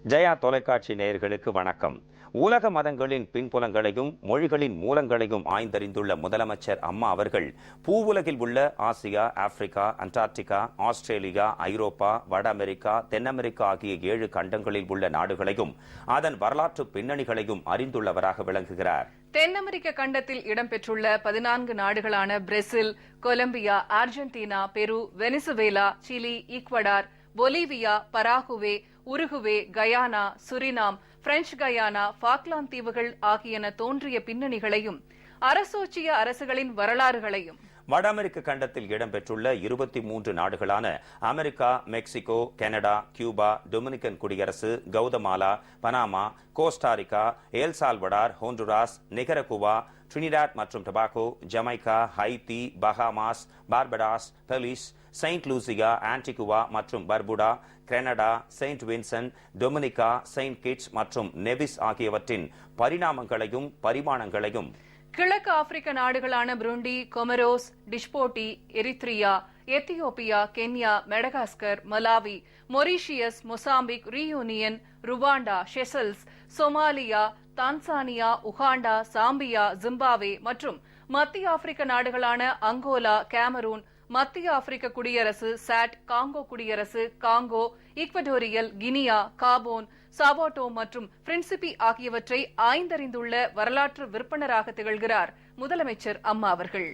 ஜெயா தொலைக்காட்சி நேயர்களுக்கு வணக்கம். உலக மதங்களின் பின்புலங்களையும் மொழிகளின் மூலங்களையும் ஆய்ந்தறிந்துள்ள முதலமைச்சர் அம்மா அவர்கள் பூவுலகில் உள்ள ஆசியா, ஆப்பிரிக்கா, அண்டார்டிகா, ஆஸ்திரேலியா, ஐரோப்பா, வட அமெரிக்கா, தென் அமெரிக்கா ஆகிய 7 கண்டங்களில் உள்ள நாடுகளையும் அதன் வரலாற்று பின்னணிகளையும் அறிந்துள்ளவராக விளங்குகிறார். தென் அமெரிக்க கண்டத்தில் இடம்பெற்றுள்ள 14 நாடுகளான Brazil, Colombia, Argentina, Peru, Venezuela, Chile, Ecuador, Bolivia, Paraguay, Uruguay, Guyana, Suriname, French Guyana, Falkland தீவுகள் ஆகியன தோன்றிய பின்னணிகளையும் அரசோச்சிய அரசுகளின் வரலாறுகளையும் வட அமெரிக்க கண்டத்தில் இடம்பெற்றுள்ள 23 நாடுகளான America, Mexico, Canada, Cuba, Dominican குடியரசு, Guatemala, Panama, Costa Rica, El Salvador, Honduras, Nicaragua, Trinidad மற்றும் Tobago, Jamaica, Haiti, Bahamas, Barbados, Belize, Saint Lucia, Antigua மற்றும் Barbuda, Canada, Saint Vincent, Dominica, Saint Kitts மற்றும் நெவிஸ் ஆகியவற்றின் பரிணாமங்களையும் பரிமாணங்களையும் கிழக்கு ஆப்பிரிக்க நாடுகளான Burundi, Comoros, Djibouti, Eritrea, Ethiopia, Kenya, Madagascar, Malawi, Mauritius, Mozambique, Reunion, Rwanda, Seychelles, Somalia, Tanzania, Uganda, Zambia, Zimbabwe மற்றும் மத்திய ஆப்பிரிக்க நாடுகளான அங்கோலா, கேமரூன், மத்திய ஆப்பிரிக்க குடியரசு, சாட், காங்கோ குடியரசு, காங்கோ, ஈக்வடோரியல் கினியா, காபோன், சாவோட்டோ மற்றும் பிரின்சிபி ஆகியவற்றை ஆய்ந்தறிந்துள்ள வரலாற்று விற்பனராக திகழ்கிறார் முதலமைச்சர் அம்மா அவர்கள்.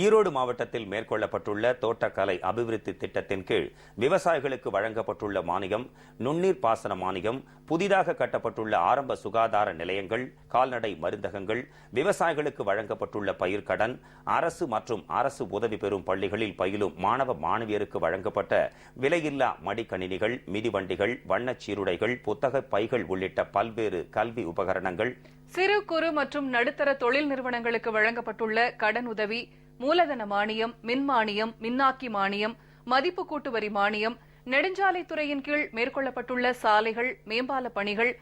ஈரோடு மாவட்டத்தில் மேற்கொள்ளப்பட்டுள்ள தோட்டக்கலை அபிவிருத்தி திட்டத்தின் கீழ் விவசாயிகளுக்கு வழங்கப்பட்டுள்ள மானியம், நுண்ணீர் பாசன மானியம், புதிதாக கட்டப்பட்டுள்ள ஆரம்ப சுகாதார நிலையங்கள், கால்நடை மருந்தகங்கள், விவசாயிகளுக்கு வழங்கப்பட்டுள்ள பயிர்க்கடன், அரசு மற்றும் அரசு உதவி பெறும் பள்ளிகளில் பயிலும் மாணவ மாணவியருக்கு வழங்கப்பட்ட விலையில்லா மடிக்கணினிகள், மிதிவண்டிகள், வண்ணச் சீருடைகள், புத்தக பைகள் உள்ளிட்ட பல்வேறு கல்வி உபகரணங்கள், சிறு குறு மற்றும் நடுத்தர தொழில் நிறுவனங்களுக்கு வழங்கப்பட்டுள்ள கடன் உதவி, மூலதன மானியம், மின் மானியம், மின்னாக்கி மானியம், மதிப்பு கூட்டு வரி மானியம், நெடுஞ்சாலைத்துறையின் கீழ் மேற்கொள்ளப்பட்டுள்ள சாலைகள், மேம்பால பணிகள்,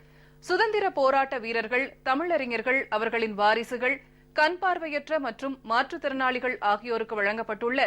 சுதந்திர போராட்ட வீரர்கள், தமிழறிஞர்கள், அவர்களின் வாரிசுகள், கண் பார்வையற்ற மற்றும் மாற்றுத்திறனாளிகள் ஆகியோருக்கு வழங்கப்பட்டுள்ள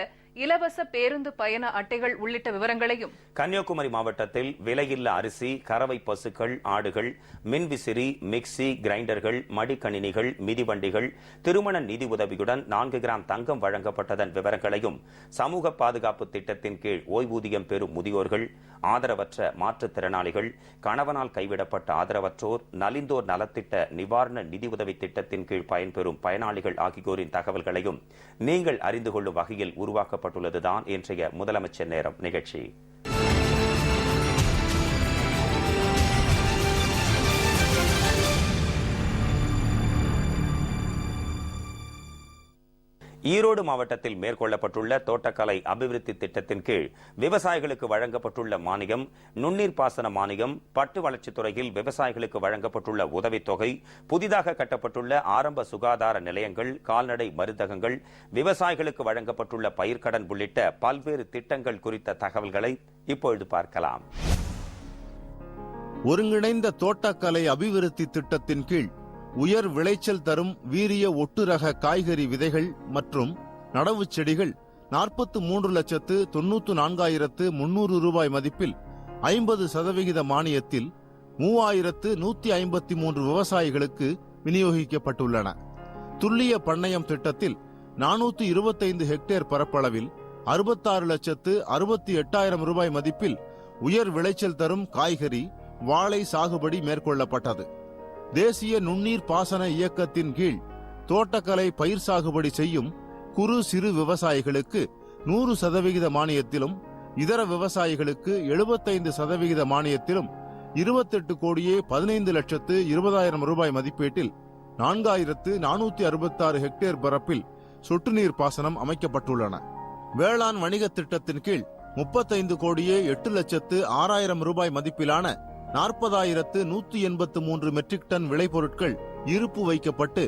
இலவச பேருந்து பயண அட்டைகள் உள்ளிட்ட விவரங்களையும் கன்னியாகுமரி மாவட்டத்தில் விலையில்லா அரிசி, கறவை பசுக்கள், ஆடுகள், மின்விசிறி, மிக்சி, கிரைண்டர்கள், மடிக்கணினிகள், மிதிவண்டிகள், திருமண நிதி உதவியுடன் 4 கிராம் தங்கம் வழங்கப்பட்டதன் விவரங்களையும் சமூக பாதுகாப்பு திட்டத்தின் கீழ் ஓய்வூதியம் பெறும் முதியோர்கள், ஆதரவற்ற மாற்றுத்திறனாளிகள், கணவனால் கைவிடப்பட்ட ஆதரவற்றோர், நலிந்தோர் நலத்திட்ட நிவாரண நிதி உதவி திட்டத்தின் கீழ் பயன்பெறும் பயனாளிகள் ஆகியோரின் தகவல்களையும் நீங்கள் அறிந்து கொள்ளும் வகையில் உருவாக்கப்பட்டுள்ளதுதான் இன்றைய முதலமைச்சர் நேரம் நிகழ்ச்சி. ஈரோடு மாவட்டத்தில் மேற்கொள்ளப்பட்டுள்ள தோட்டக்கலை அபிவிருத்தி திட்டத்தின் கீழ் விவசாயிகளுக்கு வழங்கப்பட்டுள்ள மானியம், நுண்ணீர் பாசன மானியம், பட்டு வளர்ச்சித்துறையில் விவசாயிகளுக்கு வழங்கப்பட்டுள்ள உதவித்தொகை, புதிதாக கட்டப்பட்டுள்ள ஆரம்ப சுகாதார நிலையங்கள், கால்நடை மருந்தகங்கள், விவசாயிகளுக்கு வழங்கப்பட்டுள்ள பயிர்க்கடன் உள்ளிட்ட பல்வேறு திட்டங்கள் குறித்த தகவல்களை இப்பொழுது பார்க்கலாம். ஒருங்கிணைந்த தோட்டக்கலை அபிவிருத்தி திட்டத்தின் கீழ் உயர் விளைச்சல் தரும் வீரிய ஒட்டு ரக காய்கறி விதைகள் மற்றும் நடவு செடிகள் 43,94,300 ரூபாய் மதிப்பில் 50% மானியத்தில் 3,153 விவசாயிகளுக்கு விநியோகிக்கப்பட்டுள்ளன. துல்லிய பண்ணையம் திட்டத்தில் 425 ஹெக்டேர் பரப்பளவில் 66,68,000 ரூபாய் மதிப்பில் உயர் விளைச்சல் தரும் காய்கறி, வாழை சாகுபடி மேற்கொள்ளப்பட்டது. தேசிய நுண்ணீர் பாசன இயக்கத்தின் கீழ் தோட்டக்கலை பயிர் சாகுபடி செய்யும் குறு சிறு விவசாயிகளுக்கு 100% மானியத்திலும், இதர விவசாயிகளுக்கு 75% மானியத்திலும் 28,15,20,000 ரூபாய் மதிப்பீட்டில் 4,466 ஹெக்டேர் பரப்பில் சொட்டு நீர் பாசனம் அமைக்கப்பட்டுள்ளன. வேளாண் வணிக திட்டத்தின் கீழ் 35,08,06,000 ரூபாய் மதிப்பிலான 40,183 மெட்ரிக் டன் விளைபொருட்கள் இருப்பு வைக்கப்பட்டு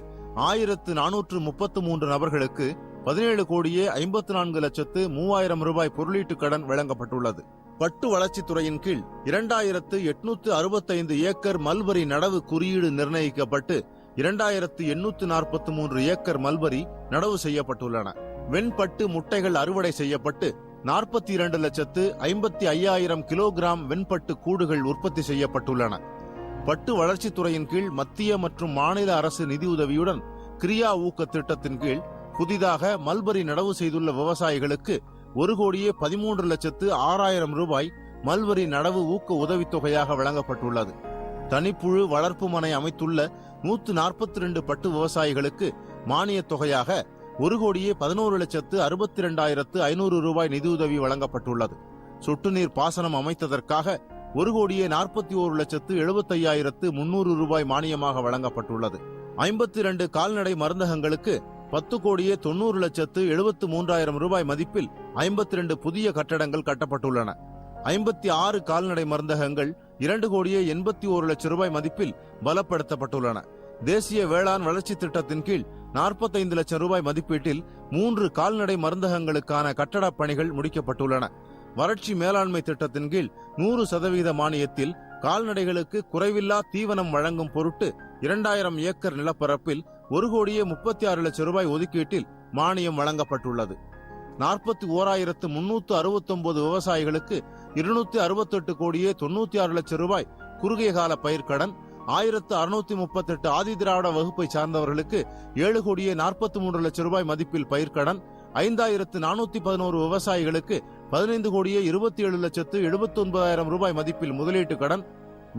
1,433 நபர்களுக்கு 17,54,03,000 ரூபாய் பொருளீட்டு கடன் வழங்கப்பட்டுள்ளது. பட்டு வளர்ச்சித்துறையின் கீழ் 2,865 ஏக்கர் மல்பரி நடவு குறியீடு நிர்ணயிக்கப்பட்டு 2,843 ஏக்கர் மல்பரி நடவு செய்யப்பட்டுள்ளன. வெண்பட்டு முட்டைகள் அறுவடை செய்யப்பட்டு 42,55,000 கிலோகிராம் வெண்பட்டு கூடுகள் உற்பத்தி செய்யப்பட்டுள்ளன. பட்டு வளர்ச்சித்துறையின் கீழ் மத்திய மற்றும் மாநில அரசு நிதியுதவியுடன் கிரியா ஊக்க திட்டத்தின் கீழ் புதிதாக மல்பரி நடவு செய்துள்ள விவசாயிகளுக்கு 1,13,06,000 ரூபாய் மல்பரி நடவு ஊக்க உதவித்தொகையாக வழங்கப்பட்டுள்ளது. தனிப்புழு வளர்ப்பு மனை அமைத்துள்ள 142 பட்டு விவசாயிகளுக்கு மானியத் தொகையாக 1,11,62,500 ரூபாய் நிதியுதவி வழங்கப்பட்டுள்ளது. சொட்டுநீர் பாசனம் அமைத்ததற்காக 1,41,75,300 ரூபாய் மானியமாக வழங்கப்பட்டுள்ளது. 52 கால்நடை மருந்தகங்களுக்கு 10,90,73,000 ரூபாய் மதிப்பில் 52 புதிய கட்டடங்கள் கட்டப்பட்டுள்ளன. 56 கால்நடை மருந்தகங்கள் 2,81,00,000 ரூபாய் மதிப்பில் பலப்படுத்தப்பட்டுள்ளன. தேசிய வேளாண் வளர்ச்சி திட்டத்தின் கீழ் 45 லட்சம் ரூபாய் மதிப்பீட்டில் 3 கால்நடை மருந்தகங்களுக்கான கட்டடப் பணிகள் முடிக்கப்பட்டுள்ளன. வறட்சி மேலாண்மை திட்டத்தின் கீழ் 100% மானியத்தில் கால்நடைகளுக்கு குறைவில்லா தீவனம் வழங்கும் பொருட்டு 2000 ஏக்கர் நிலப்பரப்பில் 1,36,00,000 ரூபாய் ஒதுக்கீட்டில் மானியம் வழங்கப்பட்டுள்ளது. 41,369 விவசாயிகளுக்கு 268,96,00,000 ரூபாய் குறுகிய கால பயிர்க்கடன், 1,638 ஆதிதிராவிட வகுப்பை சார்ந்தவர்களுக்கு 7,43,00,000 ரூபாய் மதிப்பில் பயிர்க்கடன், 5,411 விவசாயிகளுக்கு 15,27,79,000 ரூபாய் மதிப்பில் முதலீட்டு கடன்,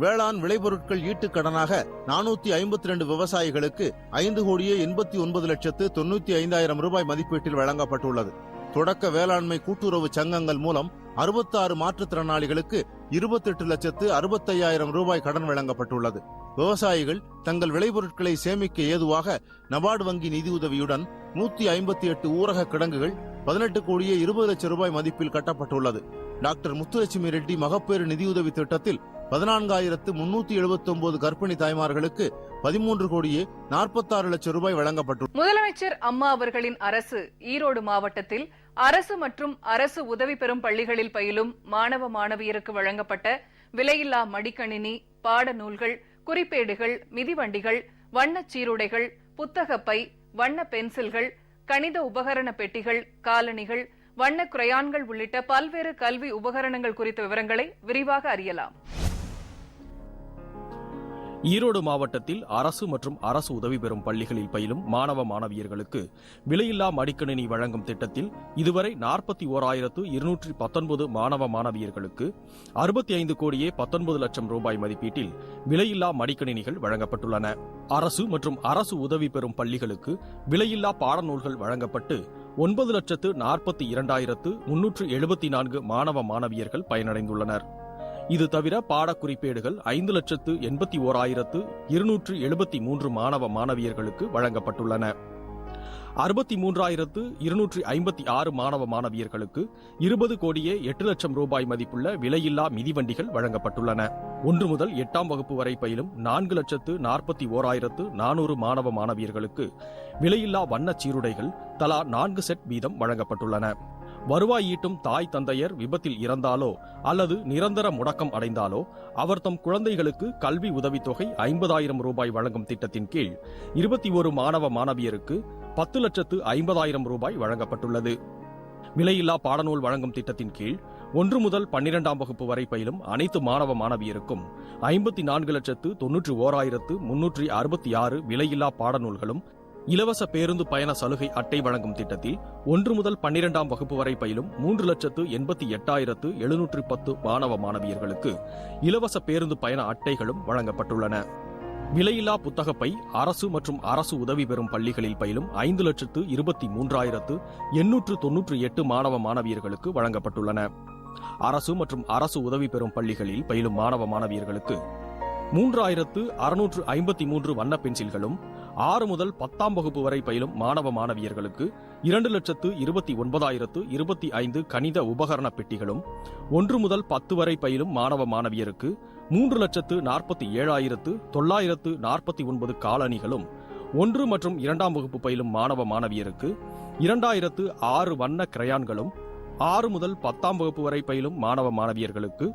வேளாண் விளைபொருட்கள் ஈட்டுக் கடனாக 452 விவசாயிகளுக்கு 5,89,95,000 ரூபாய் மதிப்பீட்டில் வழங்கப்பட்டுள்ளது. தொடக்க வேளாண்மை கூட்டுறவு சங்கங்கள் மூலம் 66 மாற்றுத்திறனாளிகளுக்கு 28,65,000 ரூபாய் கடன் வழங்கப்பட்டுள்ளது. விவசாயிகள் தங்கள் விளைபொருட்களை சேமிக்க ஏதுவாக நபார்டு வங்கி நிதியுதவியுடன் 158 ஊரக கிடங்குகள் 18,20,00,000 ரூபாய் மதிப்பில் கட்டப்பட்டுள்ளது. டாக்டர் முத்துலட்சுமி ரெட்டி மகப்பேறு நிதியுதவி திட்டத்தில் 14,379 கர்ப்பிணி தாய்மார்களுக்கு 13,46,00,000 ரூபாய் வழங்கப்பட்டுள்ளது. முதலமைச்சர் அம்மா அவர்களின் அரசு ஈரோடு மாவட்டத்தில் அரசு மற்றும் அரசு உதவி பெறும் பள்ளிகளில் பயிலும் மாணவ மாணவியருக்கு வழங்கப்பட்ட விலையில்லா மடிக்கணினி, பாடநூல்கள், குறிப்பேடுகள், மிதிவண்டிகள், வண்ணச் சீருடைகள், புத்தகப்பை, வண்ண பென்சில்கள், கணித உபகரண பெட்டிகள், காலணிகள், வண்ண கிரையான்கள் உள்ளிட்ட பல்வேறு கல்வி உபகரணங்கள் குறித்த விவரங்களை விரிவாக அறியலாம். ஈரோடு மாவட்டத்தில் அரசு மற்றும் அரசு உதவி பெறும் பள்ளிகளில் பயிலும் மாணவ மாணவியர்களுக்கு விலையில்லா மடிக்கணினி வழங்கும் திட்டத்தில் இதுவரை 41,219 மாணவ மாணவியர்களுக்கு 65,19,00,000 ரூபாய் மதிப்பீட்டில் விலையில்லா மடிக்கணினிகள் வழங்கப்பட்டுள்ளன. அரசு மற்றும் அரசு உதவி பெறும் பள்ளிகளுக்கு விலையில்லா பாடநூல்கள் வழங்கப்பட்டு 9,42,374 மாணவ மாணவியர்கள் பயனடைந்துள்ளனர். இது தவிர பாடக்குறிப்பேடுகள் 5,81,273 மாணவ மாணவியர்களுக்கு வழங்கப்பட்டுள்ளன. 63,256 மாணவ மாணவியர்களுக்கு 20,08,00,000 ரூபாய் மதிப்புள்ள விலையில்லா மிதிவண்டிகள் வழங்கப்பட்டுள்ளன. 1 முதல் 8ஆம் வகுப்பு வரை பயிலும் 4,41,400 மாணவ மாணவியர்களுக்கு விலையில்லா வண்ணச் சீருடைகள் தலா 4 செட் வீதம் வழங்கப்பட்டுள்ளன. வருவாய் ஈட்டும் தாய் தந்தையர் விபத்தில் இறந்தாலோ அல்லது நிரந்தர முடக்கம் அடைந்தாலோ அவர் தம் குழந்தைகளுக்கு கல்வி உதவித்தொகை 50,000 ரூபாய் வழங்கும் திட்டத்தின் கீழ் 21 மாணவ மாணவியருக்கு 10,50,000 ரூபாய் வழங்கப்பட்டுள்ளது. விலையில்லா பாடநூல் வழங்கும் திட்டத்தின் கீழ் 1 முதல் 12ஆம் வகுப்பு வரை பயிலும் அனைத்து மாணவ மாணவியருக்கும் 54,91,366 விலையில்லா பாடநூல்களும், இலவச பேருந்து பயண சலுகை அட்டை வழங்கும் திட்டத்தில் 1 முதல் 12ஆம் வகுப்பு வரை பயிலும் 3,88,710 மாணவ மாணவியர்களுக்கு இலவச பேருந்து பயண அட்டைகளும் வழங்கப்பட்டுள்ளன. விலையில்லா புத்தகப்பை அரசு மற்றும் அரசு உதவி பெறும் பள்ளிகளில் பயிலும் 5,23,898 மாணவ மாணவியர்களுக்கு வழங்கப்பட்டுள்ளன. அரசு மற்றும் அரசு உதவி பெறும் பள்ளிகளில் பயிலும் மாணவ மாணவியர்களுக்கு 3,653 வண்ண பென்சில்களும், 6 முதல் 10ஆம் வகுப்பு வரை பயிலும் மாணவ மாணவியர்களுக்கு 2,29,025 கணித உபகரண பெட்டிகளும், 1 முதல் 10 வரை பயிலும் மாணவ மாணவியருக்கு 3,47,949 காலணிகளும், 1 மற்றும் 2ஆம் வகுப்பு பயிலும் மாணவ மாணவியருக்கு 2,006 வண்ண கிரையான்களும், 6 முதல் 10ஆம் வகுப்பு வரை பயிலும் மாணவ மாணவியர்களுக்கு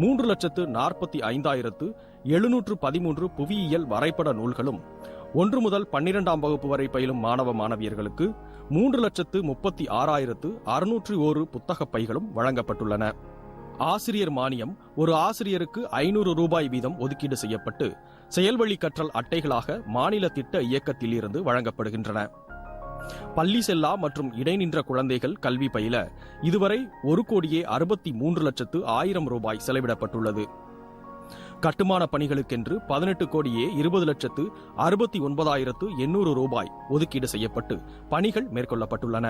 3,45,713 புவியியல் வரைபட நூல்களும், 1 முதல் 12ஆம் வகுப்பு வரை பயிலும் மாணவ மாணவியர்களுக்கு 3,36,601 புத்தக பைகளும் வழங்கப்பட்டுள்ளன. ஆசிரியர் மானியம் ஒரு ஆசிரியருக்கு 500 ரூபாய் வீதம் ஒதுக்கீடு செய்யப்பட்டு செயல்வழி கற்றல் அட்டைகளாக மாநில திட்ட இயக்கத்தில் இருந்து வழங்கப்படுகின்றன. பள்ளி செல்லா மற்றும் இடைநின்ற குழந்தைகள் கல்வி பயில இதுவரை 1,63,00,000 ரூபாய் செலவிடப்பட்டுள்ளது. கட்டுமான பணிகளுக்கென்று 18,20,69,800 ரூபாய் ஒதுக்கீடு செய்யப்பட்டு பணிகள் மேற்கொள்ளப்பட்டுள்ளன.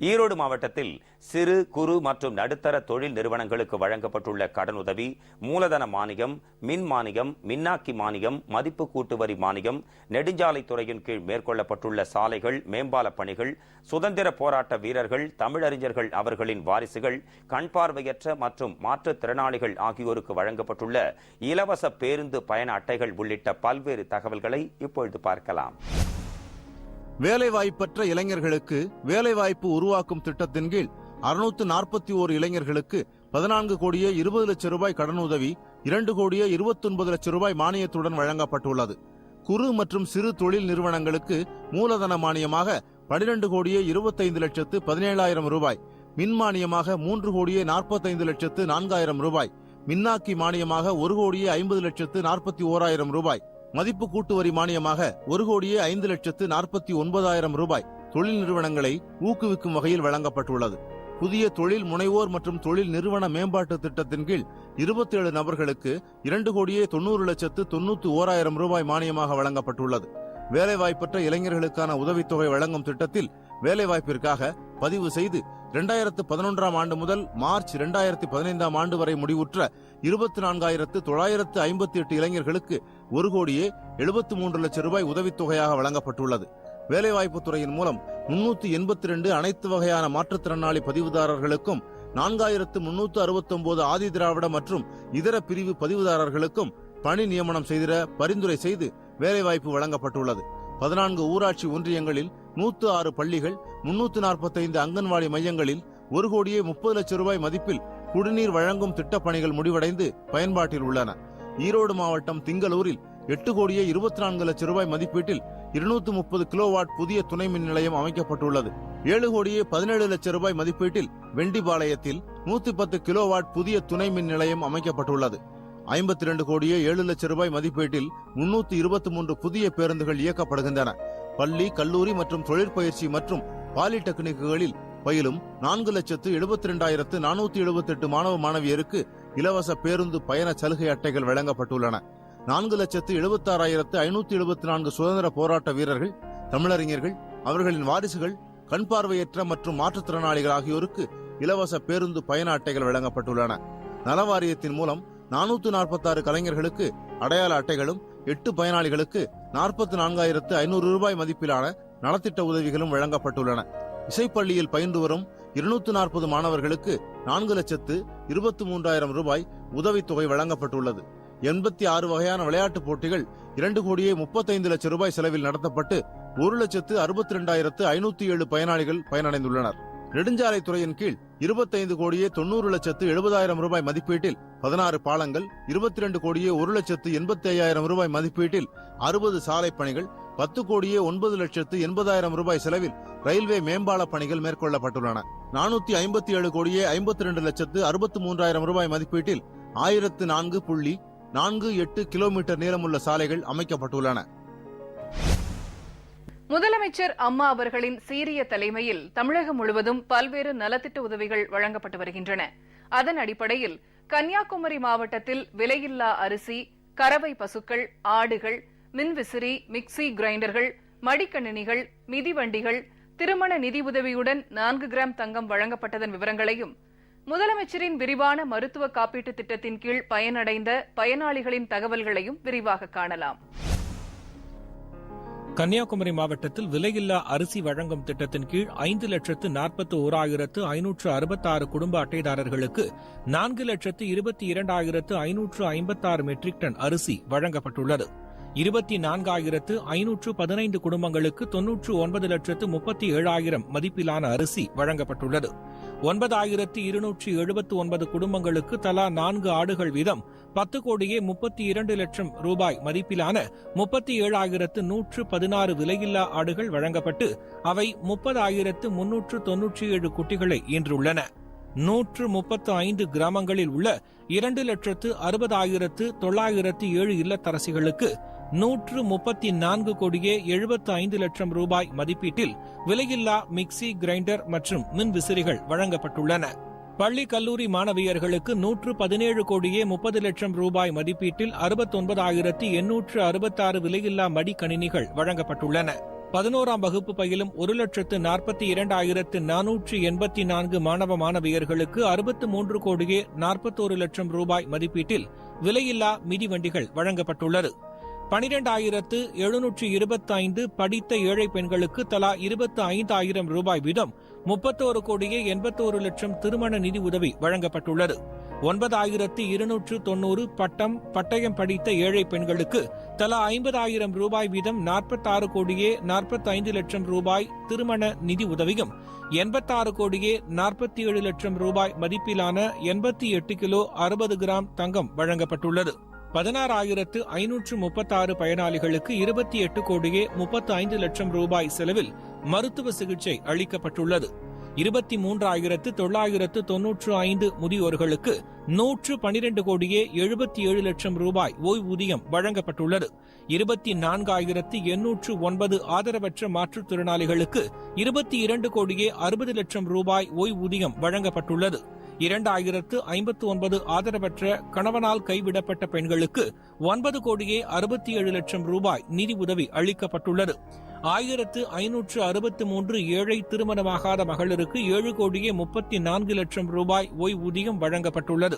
ஈரோடு மாவட்டத்தில் சிறு குறு மற்றும் நடுத்தர தொழில் நிறுவனங்களுக்கு வழங்கப்பட்டுள்ள கடனுதவி, மூலதன மானியம், மின் மானியம், மின்னாக்கி மானியம், மதிப்பு கூட்டு வரி மானியம், நெடுஞ்சாலைத்துறையின் கீழ் மேற்கொள்ளப்பட்டுள்ள சாலைகள், மேம்பால பணிகள், சுதந்திர போராட்ட வீரர்கள், தமிழறிஞர்கள் அவர்களின் வாரிசுகள், கண் பார்வையற்ற மற்றும் மாற்றுத்திறனாளிகள் ஆகியோருக்கு வழங்கப்பட்டுள்ள இலவச பேருந்து பயண அட்டைகள் உள்ளிட்ட பல்வேறு தகவல்களை இப்பொழுது பார்க்கலாம். வேலைவாய்ப்பற்ற இளைஞர்களுக்கு வேலைவாய்ப்பு உருவாக்கும் திட்டத்தின் கீழ் 641 இளைஞர்களுக்கு 14 கோடியே 20 லட்சம் ரூபாய் கடனுதவி, 2 கோடியே 29 லட்சம் ரூபாய் மானியத்துடன் வழங்கப்பட்டுள்ளது. குறு மற்றும் சிறு தொழில் நிறுவனங்களுக்கு மூலதன மானியமாக 12 கோடியே 25 லட்சத்து 17,000 ரூபாய், மின் மானியமாக 3 கோடியே 45 லட்சத்து 4,000 ரூபாய், மின்னாக்கி மானியமாக 1 கோடியே 50 லட்சத்து 41,000 ரூபாய், மதிப்பு கூட்டு வரி மானியமாக 1 கோடியே 5 லட்சத்து 49,000 ரூபாய் தொழில் நிறுவனங்களை ஊக்குவிக்கும் வகையில் வழங்கப்பட்டுள்ளது. புதிய தொழில் முனைவோர் மற்றும் தொழில் நிறுவன மேம்பாட்டு திட்டத்தின் கீழ் 27 நபர்களுக்கு 2 கோடியே 90 லட்சத்து 91,000 ரூபாய் மானியமாக வழங்கப்பட்டுள்ளது. வேலைவாய்ப்பற்ற இளைஞர்களுக்கான உதவித்தொகை வழங்கும் திட்டத்தில் வேலைவாய்ப்பிற்காக பதிவு செய்து 2011ஆம் ஆண்டு முதல் மார்ச் 2015ஆம் ஆண்டு வரை முடிவுற்ற 24,958 இளைஞர்களுக்கு 1 கோடியே 73 லட்சம் ரூபாய் உதவித்தொகையாக வழங்கப்பட்டுள்ளது. வேலைவாய்ப்புத் துறையின் மூலம் 382 அனைத்து வகையான மாற்றுத்திறனாளி பதிவுதாரர்களுக்கும் 4,369 ஆதி திராவிட மற்றும் இதர பிரிவு பதிவுதாரர்களுக்கும் பணி நியமனம் செய்திட பரிந்துரை செய்து வேலைவாய்ப்பு வழங்கப்பட்டுள்ளது. 14 ஊராட்சி ஒன்றியங்களில் 106 பள்ளிகள், 345 அங்கன்வாடி மையங்களில் 1 கோடியே 30 லட்சம் ரூபாய் மதிப்பில் குடிநீர் வழங்கும் திட்டப் பணிகள் முடிவடைந்து பயன்பாட்டில் உள்ளன. ஈரோடு மாவட்டம் திங்களூரில் 8 கோடியே 24 லட்சம் ரூபாய் மதிப்பீட்டில் 230 கிலோவாட் புதிய துணை மின் நிலையம் அமைக்கப்பட்டுள்ளது. 7 கோடியே 17 லட்சம் ரூபாய் மதிப்பீட்டில் வெண்டிபாளையத்தில் 110 கிலோவாட் புதிய துணை மின் நிலையம் அமைக்கப்பட்டுள்ளது. 52 கோடியே 7 லட்சம் ரூபாய் மதிப்பீட்டில் 323 புதிய பேருந்துகள் இயக்கப்படுகின்றன. பள்ளி, கல்லூரி மற்றும் தொழிற்பயிற்சி மற்றும் பாலிடெக்னிக்குகளில் பயிலும் 4,72,478 மாணவ மாணவியருக்கு இலவச பேருந்து பயண சலுகை அட்டைகள் வழங்கப்பட்டுள்ளன. 4,76,574 சுதந்திர போராட்ட வீரர்கள், தமிழறிஞர்கள், அவர்களின் வாரிசுகள், கண் பார்வையற்ற மற்றும் மாற்றுத்திறனாளிகள் ஆகியோருக்கு இலவச பேருந்து பயண அட்டைகள் வழங்கப்பட்டுள்ளன. நலவாரியத்தின் மூலம் 446 கலைஞர்களுக்கு அடையாள அட்டைகளும் 8 பயனாளிகளுக்கு 44,500 ரூபாய் மதிப்பிலான நலத்திட்ட உதவிகளும் வழங்கப்பட்டுள்ளன. இசைப்பள்ளியில் பயின்று வரும் 240 மாணவர்களுக்கு 4,23,000 ரூபாய் உதவித்தொகை வழங்கப்பட்டுள்ளது. 86 வகையான விளையாட்டுப் போட்டிகள் 2 கோடியே 35 லட்சம் ரூபாய் செலவில் நடத்தப்பட்டு 1,62,507 பயனாளிகள் பயனடைந்துள்ளனர். நெடுஞ்சாலைத்துறையின் கீழ் 25 கோடியே 90 லட்சத்து 70,000 ரூபாய் மதிப்பீட்டில் 16 பாலங்கள், 22 கோடியே 1,85,000 ரூபாய் மதிப்பீட்டில் 60 சாலை பணிகள், 10 கோடியே 9 லட்சத்து 80,000 ரூபாய் செலவில் ரயில்வே மேம்பால பணிகள் மேற்கொள்ளப்பட்டுள்ளன. 457 கோடியே 52 லட்சத்து 63,000 ரூபாய் மதிப்பீட்டில் 1,004.48 கிலோமீட்டர் நீளமுள்ள சாலைகள் அமைக்கப்பட்டுள்ளன. முதலமைச்சர் அம்மா அவர்களின் சீரிய தலைமையில் தமிழகம் முழுவதும் பல்வேறு நலத்திட்ட உதவிகள் வழங்கப்பட்டு வருகின்றன. அதன் அடிப்படையில் கன்னியாகுமரி மாவட்டத்தில் விலையில்லா அரிசி, கறவை பசுக்கள், ஆடுகள், மின்விசிறி, மிக்சி கிரைண்டர்கள், மடிக்கணினிகள், மிதிவண்டிகள், திருமண நிதி உதவியுடன் 4 கிராம் தங்கம் வழங்கப்பட்டதன் விவரங்களையும், முதலமைச்சரின் விரிவான மருத்துவ காப்பீட்டு திட்டத்தின் கீழ் பயனடைந்த பயனாளிகளின் தகவல்களையும் விரிவாக காணலாம். கன்னியாகுமரி மாவட்டத்தில் விலையில்லா அரிசி வழங்கும் திட்டத்தின் கீழ் 5,41,566 குடும்ப அட்டைதாரர்களுக்கு 4,22,556 மெட்ரிக் டன் அரிசி வழங்கப்பட்டுள்ளது. 24,515 குடும்பங்களுக்கு 99,37,000 மதிப்பிலான அரிசி வழங்கப்பட்டுள்ளது. 9,279 குடும்பங்களுக்கு தலா 4 ஆடுகள் வீதம் 10 கோடியே 32 லட்சம் ரூபாய் மதிப்பிலான 37,116 விலையில்லா ஆடுகள் வழங்கப்பட்டு அவை 30,397 குட்டிகளை ஈன்றுள்ளன. 135 கிராமங்களில் உள்ள 2,60,60,907 இல்லத்தரசிகளுக்கு 134 கோடியே 75 லட்சம் ரூபாய் மதிப்பீட்டில் விலையில்லா மிக்சி, கிரைண்டர் மற்றும் மின் விசிறிகள் வழங்கப்பட்டுள்ளன. பள்ளி கல்லூரி மாணவியர்களுக்கு 117 கோடியே 30 லட்சம் ரூபாய் மதிப்பீட்டில் 69,866 விலையில்லா மடிக்கணினிகள் வழங்கப்பட்டுள்ளன. 11ஆம் வகுப்பு பயிலும் 1,42,484 மாணவ மாணவியர்களுக்கு 63 கோடியே 41 லட்சம் ரூபாய் மதிப்பீட்டில் விலையில்லா மிதிவண்டிகள் வழங்கப்பட்டுள்ளது. 12,725 படித்த ஏழை பெண்களுக்கு தலா 25,000 ரூபாய் வீதம் 31 கோடியே 81 லட்சம் திருமண நிதி உதவி வழங்கப்பட்டுள்ளது. 9,290 பட்டயம் படித்த ஏழை பெண்களுக்கு தலா 50,000 ரூபாய் வீதம் 46 கோடியே 45 லட்சம் ரூபாய் திருமண நிதி உதவியும் 86 கோடியே 47 லட்சம் ரூபாய் மதிப்பிலான 88 கிலோ 60 கிராம் தங்கம் வழங்கப்பட்டுள்ளது. 16,536 பயனாளிகளுக்கு 28 கோடியே 35 லட்சம் ரூபாய் செலவில் மருத்துவ சிகிச்சை அளிக்கப்பட்டுள்ளது. 23,995 முதியோர்களுக்கு 112 கோடியே 77 லட்சம் ரூபாய் ஓய்வூதியம் வழங்கப்பட்டுள்ளது. 24,809 ஆதரவற்ற மாற்றுத்திறனாளிகளுக்கு 22 கோடியே 60 லட்சம் ரூபாய் ஓய்வூதியம் வழங்கப்பட்டுள்ளது. 2,059 ஆதரவற்ற கணவனால் கைவிடப்பட்ட பெண்களுக்கு 9 கோடியே 67 லட்சம் ரூபாய் நிதி உதவி அளிக்கப்பட்டுள்ளது. 1,563 ஏழை திருமணமாகாத மகளிருக்கு 7 கோடியே 34 லட்சம் ரூபாய் ஓய்வூதியம் வழங்கப்பட்டுள்ளது.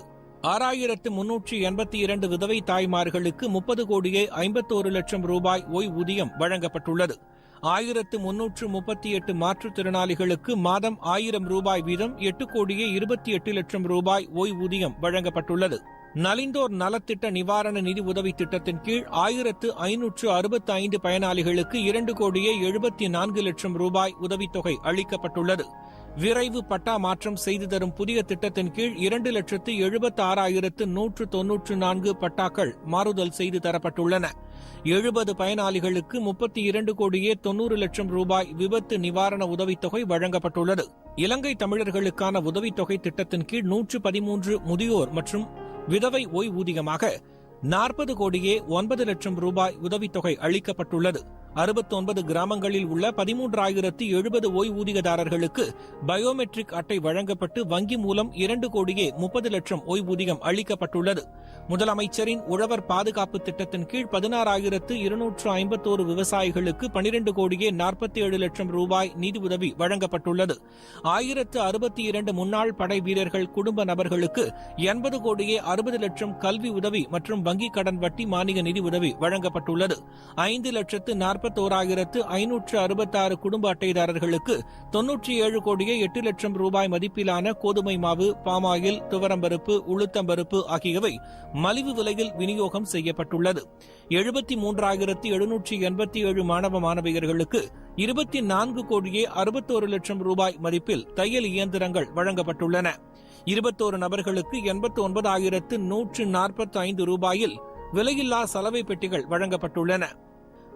6,382 விதவை தாய்மார்களுக்கு 30 கோடியே 51 லட்சம் ரூபாய் ஓய்வூதியம் வழங்கப்பட்டுள்ளது. 1,338 மாற்றுத்திறனாளிகளுக்கு மாதம் 1,000 ரூபாய் வீதம் 8 கோடியே 28 லட்சம் ரூபாய் ஓய்வூதியம் வழங்கப்பட்டுள்ளது. நலிந்தோர் நலத்திட்ட நிவாரண நிதி உதவி திட்டத்தின் கீழ் 1,565 பயனாளிகளுக்கு 2 கோடியே 74 லட்சம் ரூபாய் உதவித்தொகை அளிக்கப்பட்டுள்ளது. விரைவு பட்டா மாற்றம் செய்து தரும் புதிய திட்டத்தின் கீழ் 2,66,194 பட்டாக்கள் மாறுதல் செய்து தரப்பட்டுள்ளன. 70 பயனாளிகளுக்கு 32 கோடியே 90 லட்சம் ரூபாய் விபத்து நிவாரண உதவித்தொகை வழங்கப்பட்டுள்ளது. இலங்கை தமிழர்களுக்கான உதவித்தொகை திட்டத்தின் கீழ் 113 முதியோர் மற்றும் விதவை ஓய்வூதியமாக 40 கோடியே 9 லட்சம் ரூபாய் உதவித்தொகை அளிக்கப்பட்டுள்ளது. 69 கிராமங்களில் உள்ள 13,070 ஓய்வூதியதாரர்களுக்கு பயோமெட்ரிக் அட்டை வழங்கப்பட்டு வங்கி மூலம் 2 கோடியே 30 லட்சம் ஓய்வூதியம் அளிக்கப்பட்டுள்ளது. முதலமைச்சரின் உழவர் பாதுகாப்பு திட்டத்தின் கீழ் 16,251 விவசாயிகளுக்கு 12 கோடியே 47 லட்சம் ரூபாய் நிதி உதவி வழங்கப்பட்டுள்ளது. 1,062 முன்னாள் படை வீரர்கள் குடும்ப நபர்களுக்கு 80 கோடியே 60 லட்சம் கல்வி உதவி மற்றும் வங்கிக் கடன் வட்டி மானிய நிதி உதவி வழங்கப்பட்டுள்ளது. 5,41,566 குடும்ப அட்டைதாரர்களுக்கு 97 கோடியே 8 லட்சம் ரூபாய் மதிப்பிலான கோதுமை மாவு, பாமாயில், துவரம்பருப்பு, உளுத்தம்பருப்பு ஆகியவை மலிவு விலையில் விநியோகம் செய்யப்பட்டுள்ளது. 73,787 மாணவ மாணவியர்களுக்கு 24 கோடியே 61 லட்சம் ரூபாய் மதிப்பில் தையல் இயந்திரங்கள் வழங்கப்பட்டுள்ளன. 21 நபர்களுக்கு 89,145 ரூபாயில் விலையில்லா சலவை பெட்டிகள் வழங்கப்பட்டுள்ளன.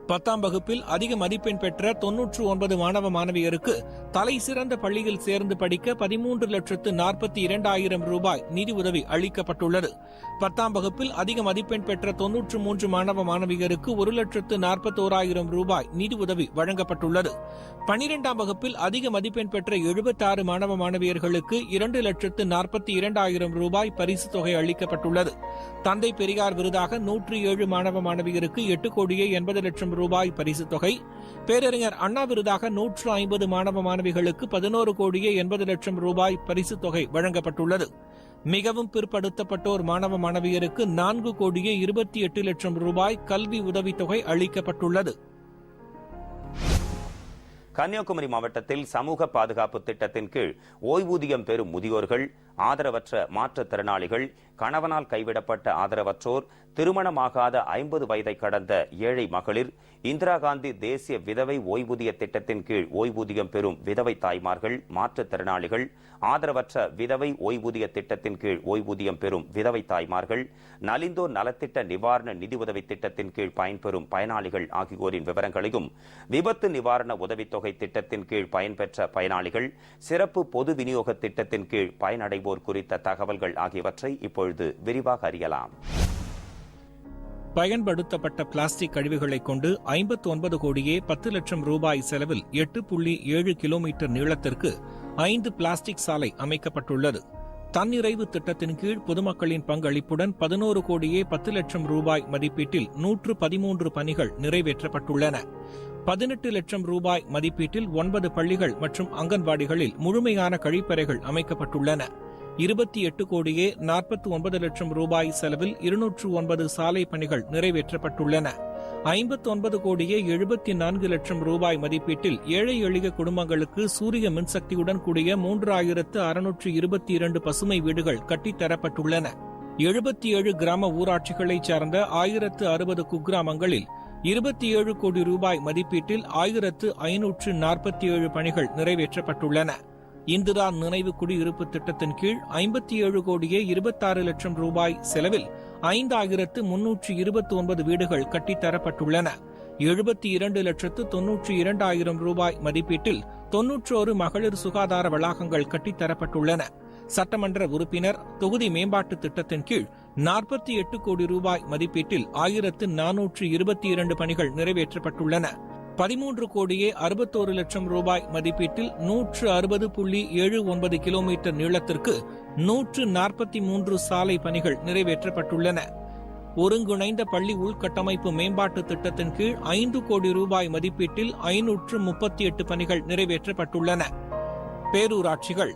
10ஆம் வகுப்பில் அதிக மதிப்பெண் பெற்ற 99 மாணவ மாணவியருக்கு தலை சிறந்த பள்ளியில் சேர்ந்து படிக்க 13,42,000 ரூபாய் நிதி உதவி அளிக்கப்பட்டுள்ளது. 10ஆம் வகுப்பில் அதிக மதிப்பெண் பெற்ற 93 மாணவ மாணவியருக்கு 1,41,000 ரூபாய் நிதி உதவி வழங்கப்பட்டுள்ளது. 12ஆம் வகுப்பில் அதிக மதிப்பெண் பெற்ற 76 மாணவ மாணவியர்களுக்கு 2,42,000 ரூபாய் பரிசு தொகை அளிக்கப்பட்டுள்ளது. தந்தை பெரியார் விருதாக 107 மாணவ மாணவியருக்கு 8 கோடியே 80 லட்சம் ரூபாய் பரிசு தொகை, பேரறிஞர் அண்ணா விருதாக 150 மாணவ மாணவிகளுக்கு 11 கோடியே 80 லட்சம் ரூபாய் பரிசு தொகை வழங்கப்பட்டுள்ளது. மிகவும் பிற்படுத்தப்பட்டோர் மாணவ மாணவியருக்கு 4 கோடியே 28 லட்சம் ரூபாய் கல்வி உதவித்தொகை அளிக்கப்பட்டுள்ளது. கன்னியாகுமரி மாவட்டத்தில் சமூக பாதுகாப்பு திட்டத்தின் கீழ் ஓய்வூதியம் பெறும் முதியோர்கள், ஆதரவற்ற மாற்றுத்திறனாளிகள், கணவனால் கைவிடப்பட்ட ஆதரவற்றோர், திருமணமாகாத 50 வயதை கடந்த ஏழை மகளிர், இந்திரா காந்தி தேசிய விதவை ஓய்வூதிய திட்டத்தின் கீழ் ஓய்வூதியம் பெறும் விதவை தாய்மார்கள், மாற்றுத்திறனாளிகள், ஆதரவற்ற விதவை ஓய்வூதிய திட்டத்தின் கீழ் ஓய்வூதியம் பெறும் விதவை தாய்மார்கள், நலிந்தோர் நலத்திட்ட நிவாரண நிதி உதவி திட்டத்தின் கீழ் பயன்பெறும் பயனாளிகள் ஆகியோரின் விவரங்களையும் விபத்து நிவாரண உதவித்தொகை தொகை திட்டத்தின் கீழ் பயன்பெற்ற பயனாளிகள், சிறப்பு பொது விநியோக திட்டத்தின் கீழ் பயனடைவோர் குறித்த தகவல்கள் ஆகியவற்றை இப்பொழுது விரிவாக அறியலாம். பயன்படுத்தப்பட்ட பிளாஸ்டிக் கழிவுகளை கொண்டு 59 கோடியே 10 லட்சம் ரூபாய் செலவில் 8.7 கிலோமீட்டர் நீளத்திற்கு 5 பிளாஸ்டிக் சாலை அமைக்கப்பட்டுள்ளது. தன்னிறைவு திட்டத்தின் கீழ் பொதுமக்களின் பங்களிப்புடன் 11 கோடியே 10 லட்சம் ரூபாய் மதிப்பீட்டில் 113 பணிகள் நிறைவேற்றப்பட்டுள்ளன. 18 லட்சம் ரூபாய் மதிப்பீட்டில் 9 பள்ளிகள் மற்றும் அங்கன்வாடிகளில் முழுமையான கழிப்பறைகள் அமைக்கப்பட்டுள்ளன. 28 கோடியே 49 லட்சம் ரூபாய் செலவில் 209 சாலை பணிகள் நிறைவேற்றப்பட்டுள்ளன. 59 கோடியே 74 லட்சம் ரூபாய் மதிப்பீட்டில் ஏழை எளிய குடும்பங்களுக்கு சூரிய மின்சக்தியுடன் கூடிய 3622 பசுமை வீடுகள் கட்டித்தரப்பட்டுள்ளன. 77 கிராம ஊராட்சிகளைச் சார்ந்த 1060 குக்கிராமங்களில் 27 கோடி ரூபாய் மதிப்பீட்டில் 1547 பணிகள் நிறைவேற்றப்பட்டுள்ளன. இந்திரா நினைவு குடியிருப்பு திட்டத்தின் கீழ் 57 கோடியே 26 லட்சம் ரூபாய் செலவில் 5329 வீடுகள் கட்டித்தரப்பட்டுள்ளன. 72,92,000 ரூபாய் மதிப்பீட்டில் 91 மகளிர் சுகாதார வளாகங்கள் கட்டித்தரப்பட்டுள்ளன. சட்டமன்ற உறுப்பினர் தொகுதி மேம்பாட்டு திட்டத்தின் கீழ் 48 கோடி ரூபாய் மதிப்பீட்டில் 1422 பணிகள் நிறைவேற்றப்பட்டுள்ளன. 13 கோடியே 61 லட்சம் ரூபாய் மதிப்பீட்டில் 160.79 கிலோமீட்டர் நீளத்திற்கு 143 சாலை பணிகள் நிறைவேற்றப்பட்டுள்ளன. ஒருங்கிணைந்த பள்ளி உள்கட்டமைப்பு மேம்பாட்டு திட்டத்தின் கீழ் 5 கோடி ரூபாய் மதிப்பீட்டில் 538 பணிகள் நிறைவேற்றப்பட்டுள்ளன. பேரூராட்சிகள்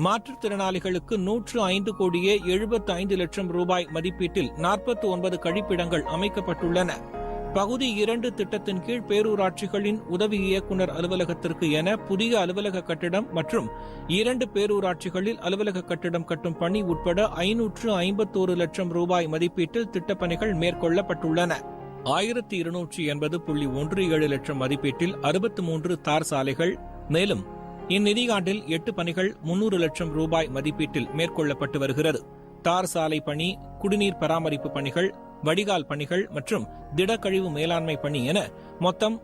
மாற்றுத்திறனாளிகளுக்கு 105 கோடியே 75 லட்சம் ரூபாய் மதிப்பீட்டில் 49 கழிப்பிடங்கள் அமைக்கப்பட்டுள்ளன. பகுதி 2 திட்டத்தின் கீழ் பேரூராட்சிகளின் உதவி இயக்குநர் அலுவலகத்திற்கு என புதிய அலுவலக கட்டிடம் மற்றும் 2 பேரூராட்சிகளில் அலுவலக கட்டிடம் கட்டும் பணி உட்பட 551 லட்சம் ரூபாய் மதிப்பீட்டில் திட்டப்பணிகள் மேற்கொள்ளப்பட்டுள்ளன. 1280.17 லட்சம் மதிப்பீட்டில் 63 தார் சாலைகள், மேலும் இந்நிதியாண்டில் 8 பணிகள் 300 லட்சம் ரூபாய் மதிப்பீட்டில் மேற்கொள்ளப்பட்டு வருகிறது. தார் சாலை பணி, குடிநீர் பராமரிப்பு பணிகள், வடிகால் பணிகள் மற்றும் திடக்கழிவு மேலாண்மை பணி என மொத்தம்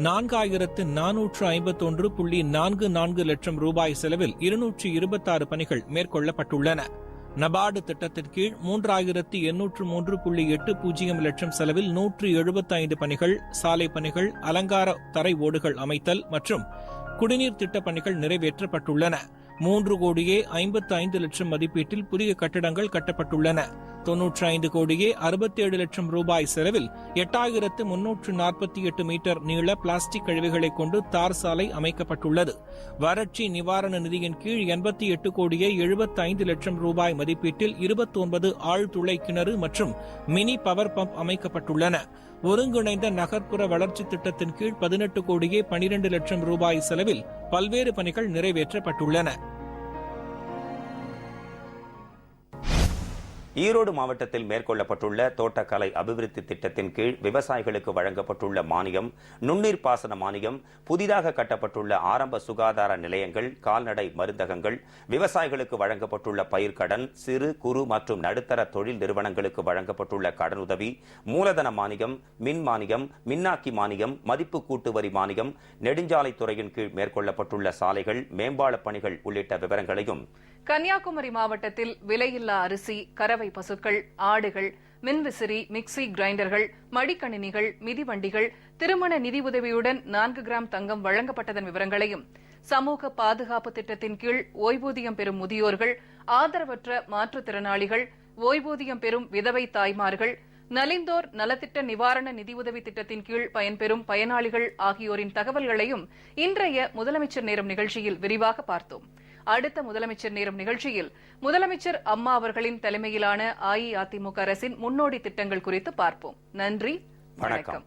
4451.44 லட்சம் ரூபாய் செலவில் 226 பணிகள் மேற்கொள்ளப்பட்டுள்ளன. நபார்டு திட்டத்தின் கீழ் 3803.80 லட்சம் செலவில் 175 பணிகள், சாலை பணிகள், அலங்கார தரை ஓடுகள் அமைத்தல் மற்றும் குடிநீர் திட்டப் பணிகள் நிறைவேற்றப்பட்டுள்ளன. 3 கோடியே 55 லட்சம் மதிப்பீட்டில் புதிய கட்டிடங்கள் கட்டப்பட்டுள்ளன. 95 கோடியே 67 லட்சம் ரூபாய் செலவில் 8348 மீட்டர் நீள பிளாஸ்டிக் கழிவுகளை கொண்டு தார் சாலை அமைக்கப்பட்டுள்ளது. வறட்சி நிவாரண நிதியின் கீழ் 88 கோடியே 75 லட்சம் ரூபாய் மதிப்பீட்டில் 29 ஆழ்துளை கிணறு மற்றும் மினி பவர் பம்ப் அமைக்கப்பட்டுள்ளன. ஒருங்கிணைந்த நகர்ப்புற வளர்ச்சி திட்டத்தின் கீழ் 18 கோடியே 12 லட்சம் ரூபாய் செலவில் பல்வேறு பணிகள் நிறைவேற்றப்பட்டுள்ளன. ஈரோடு மாவட்டத்தில் மேற்கொள்ளப்பட்டுள்ள தோட்டக்கலை அபிவிருத்தி திட்டத்தின் கீழ் விவசாயிகளுக்கு வழங்கப்பட்டுள்ள மானியம், நுண்ணீர் பாசன மானியம், புதிதாக கட்டப்பட்டுள்ள ஆரம்ப சுகாதார நிலையங்கள், கால்நடை மருந்தகங்கள், விவசாயிகளுக்கு வழங்கப்பட்டுள்ள பயிர்க்கடன், சிறு குறு மற்றும் நடுத்தர தொழில் நிறுவனங்களுக்கு வழங்கப்பட்டுள்ள கடனுதவி, மூலதன மானியம், மின் மானியம், மின்னாக்கி மானியம், மதிப்பு கூட்டு வரி மானியம், நெடுஞ்சாலைத்துறையின் கீழ் மேற்கொள்ளப்பட்டுள்ள சாலைகள், மேம்பால பணிகள் உள்ளிட்ட விவரங்களையும் கன்னியாகுமரி மாவட்டத்தில் விலையில்லா அரிசி, கறவை பசுக்கள், ஆடுகள், மின்விசிறி, மிக்சி கிரைண்டர்கள், மடிக்கணினிகள், மிதிவண்டிகள், திருமண நிதி உதவியுடன் 4 கிராம் தங்கம் வழங்கப்பட்டதன் விவரங்களையும், சமூக பாதுகாப்பு திட்டத்தின் கீழ் ஓய்வூதியம் பெறும் முதியோர்கள், ஆதரவற்ற மாற்றுத்திறனாளிகள், ஓய்வூதியம் பெறும் விதவை தாய்மார்கள், நலிந்தோர் நலத்திட்ட நிவாரண நிதியுதவி திட்டத்தின் கீழ் பயன்பெறும் பயனாளிகள் ஆகியோரின் தகவல்களையும் இன்றைய முதலமைச்சர் நேரம் நிகழ்ச்சியில் விரிவாக பார்த்தோம். அடுத்த முதலமைச்சர் நேரம் நிகழ்ச்சியில் முதலமைச்சர் அம்மா அவர்களின் தலைமையிலான அஇஅதிமுக அரசின் முன்னோடி திட்டங்கள் குறித்து பார்ப்போம். நன்றி, வணக்கம்.